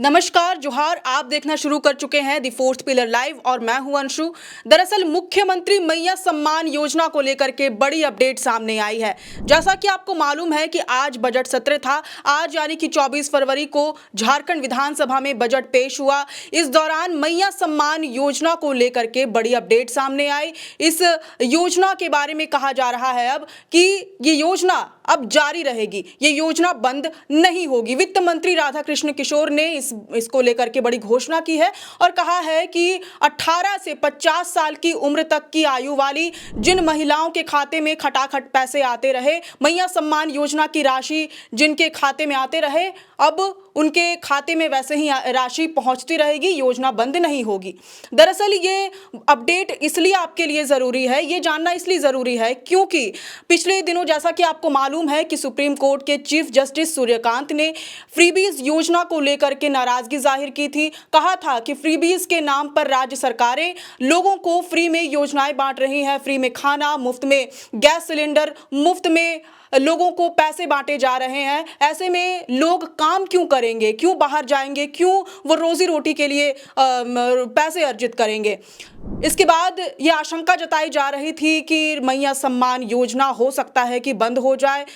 नमस्कार, जोहार। आप देखना शुरू कर चुके हैं दी फोर्थ पिलर लाइव और मैं हूं अंशु। दरअसल मुख्यमंत्री मैया सम्मान योजना को लेकर के बड़ी अपडेट सामने आई है। जैसा कि आपको मालूम है कि आज बजट सत्र था। आज यानी कि 24 फरवरी को झारखंड विधानसभा में बजट पेश हुआ। इस दौरान मैया सम्मान योजना को लेकर के बड़ी अपडेट सामने आई। इस योजना के बारे में कहा जा रहा है अब कि ये योजना अब जारी रहेगी, ये योजना बंद नहीं होगी। वित्त मंत्री राधाकृष्ण किशोर ने इसको लेकर के बड़ी घोषणा की है और कहा है कि 18 से 50 साल की उम्र तक की आयु वाली जिन महिलाओं के खाते में खटाखट पैसे आते रहे, मैया सम्मान योजना की राशि जिनके खाते में आते रहे, अब उनके खाते में वैसे ही राशि पहुंचती रहेगी, योजना बंद नहीं होगी। दरअसल ये अपडेट इसलिए आपके लिए ज़रूरी है, ये जानना इसलिए ज़रूरी है क्योंकि पिछले दिनों जैसा कि आपको मालूम है कि सुप्रीम कोर्ट के चीफ जस्टिस सूर्यकांत ने फ्रीबीज योजना को लेकर के नाराज़गी जाहिर की थी। कहा था कि फ्रीबीज के नाम पर राज्य सरकारें लोगों को फ्री में योजनाएं बांट रही हैं, फ्री में खाना, मुफ्त में गैस सिलेंडर, मुफ्त में लोगों को पैसे बांटे जा रहे हैं। ऐसे में लोग काम क्यों करेंगे, क्यों बाहर जाएंगे, क्यों वो रोजी रोटी के लिए पैसे अर्जित करेंगे। इसके बाद ये आशंका जताई जा रही थी कि मैया सम्मान योजना हो सकता है कि बंद हो जाए,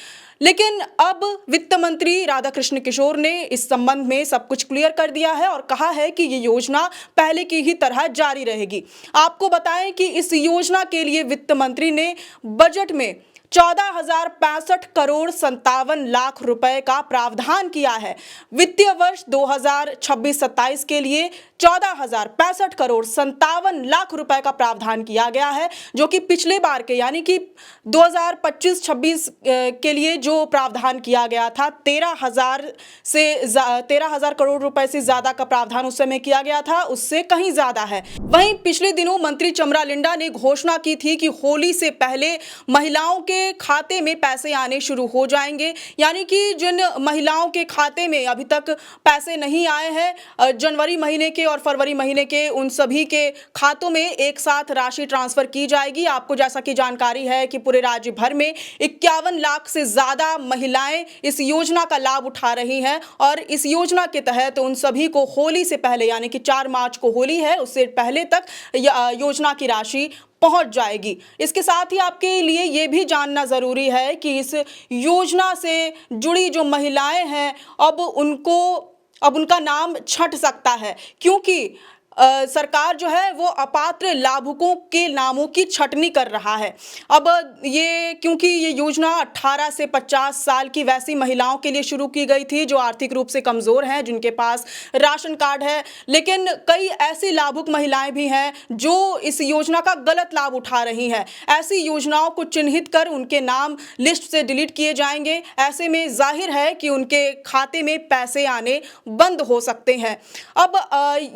लेकिन अब वित्त मंत्री राधाकृष्ण किशोर ने इस संबंध में सब कुछ क्लियर कर दिया है और कहा है कि ये योजना पहले की ही तरह जारी रहेगी। आपको बताएं कि इस योजना के लिए वित्त मंत्री ने बजट में 14,065 करोड़ 57 लाख रुपए का प्रावधान किया है। वित्तीय वर्ष 2026-27 के लिए 14,065 करोड़ 57 लाख रुपए का प्रावधान किया गया है, जो कि पिछले बार के यानी कि 2025-26 के लिए जो प्रावधान किया गया था 13,000 करोड़ रुपए से ज्यादा का प्रावधान उस समय किया गया था, उससे कहीं ज्यादा है। वहीं पिछले दिनों मंत्री चमरा लिंडा ने घोषणा की थी कि होली से पहले महिलाओं के खाते में पैसे आने शुरू हो जाएंगे, यानी कि जिन महिलाओं के खाते में अभी तक पैसे नहीं आए हैं, जनवरी महीने के और फरवरी महीने के, उन सभी के खातों में एक साथ राशि ट्रांसफर की जाएगी। आपको जैसा कि जानकारी है कि पूरे राज्य भर में 51 लाख से ज्यादा महिलाएं इस योजना का लाभ उठा रही हैं और इस योजना के तहत उन सभी को होली से पहले यानी कि 4 मार्च को होली है, उससे पहले तक योजना की राशि पहुंच जाएगी। इसके साथ ही आपके लिए ये भी जानना जरूरी है कि इस योजना से जुड़ी जो महिलाएं हैं अब उनका नाम छंट सकता है, क्योंकि सरकार जो है वो अपात्र लाभुकों के नामों की छटनी कर रहा है। अब क्योंकि ये योजना 18 से 50 साल की वैसी महिलाओं के लिए शुरू की गई थी जो आर्थिक रूप से कमज़ोर हैं, जिनके पास राशन कार्ड है, लेकिन कई ऐसी लाभुक महिलाएं भी हैं जो इस योजना का गलत लाभ उठा रही हैं। ऐसी योजनाओं को चिन्हित कर उनके नाम लिस्ट से डिलीट किए जाएंगे। ऐसे में जाहिर है कि उनके खाते में पैसे आने बंद हो सकते हैं। अब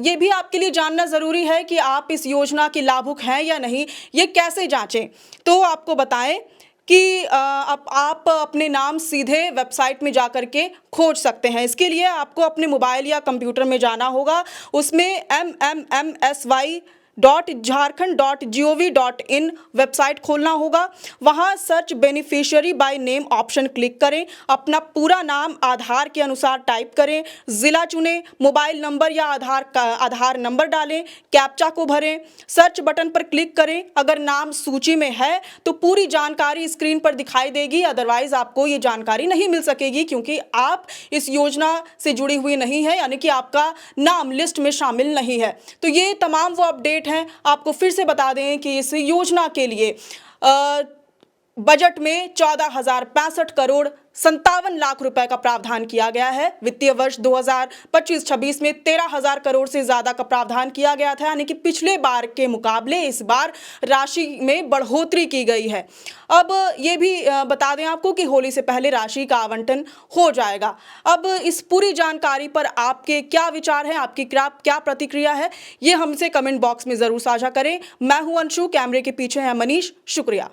ये भी आपके लिए जानना जरूरी है कि आप इस योजना के लाभुक हैं या नहीं। ये कैसे जांचें? तो आपको बताएं कि आप अपने नाम सीधे वेबसाइट में जाकर के खोज सकते हैं। इसके लिए आपको अपने मोबाइल या कंप्यूटर में जाना होगा, उसमें mmsy.jharkhand.gov.in वेबसाइट खोलना होगा। वहां search beneficiary by name option click करें, अपना पूरा नाम आधार के अनुसार टाइप करें, जिला चुनें, मोबाइल नंबर या आधार नंबर डालें, कैप्चा को भरें, सर्च बटन पर क्लिक करें। अगर नाम सूची में है तो पूरी जानकारी स्क्रीन पर दिखाई देगी, अदरवाइज आपको ये जानकारी नहीं मिल सकेगी क्योंकि आप इस योजना से जुड़ी हुई नहीं है, यानी कि आपका नाम लिस्ट में शामिल नहीं है। तो ये तमाम वो अपडेट हैं। आपको फिर से बता दें कि इस योजना के लिए बजट में 14,065 करोड़ 57 लाख रुपए का प्रावधान किया गया है। वित्तीय वर्ष 2025-26 में 13,000 करोड़ से ज्यादा का प्रावधान किया गया था, यानी कि पिछले बार के मुकाबले इस बार राशि में बढ़ोतरी की गई है। अब ये भी बता दें आपको कि होली से पहले राशि का आवंटन हो जाएगा। अब इस पूरी जानकारी पर आपके क्या विचार हैं, आपकी क्या प्रतिक्रिया है, ये हमसे कमेंट बॉक्स में जरूर साझा करें। मैं हूं अंशु, कैमरे के पीछे है मनीष। शुक्रिया।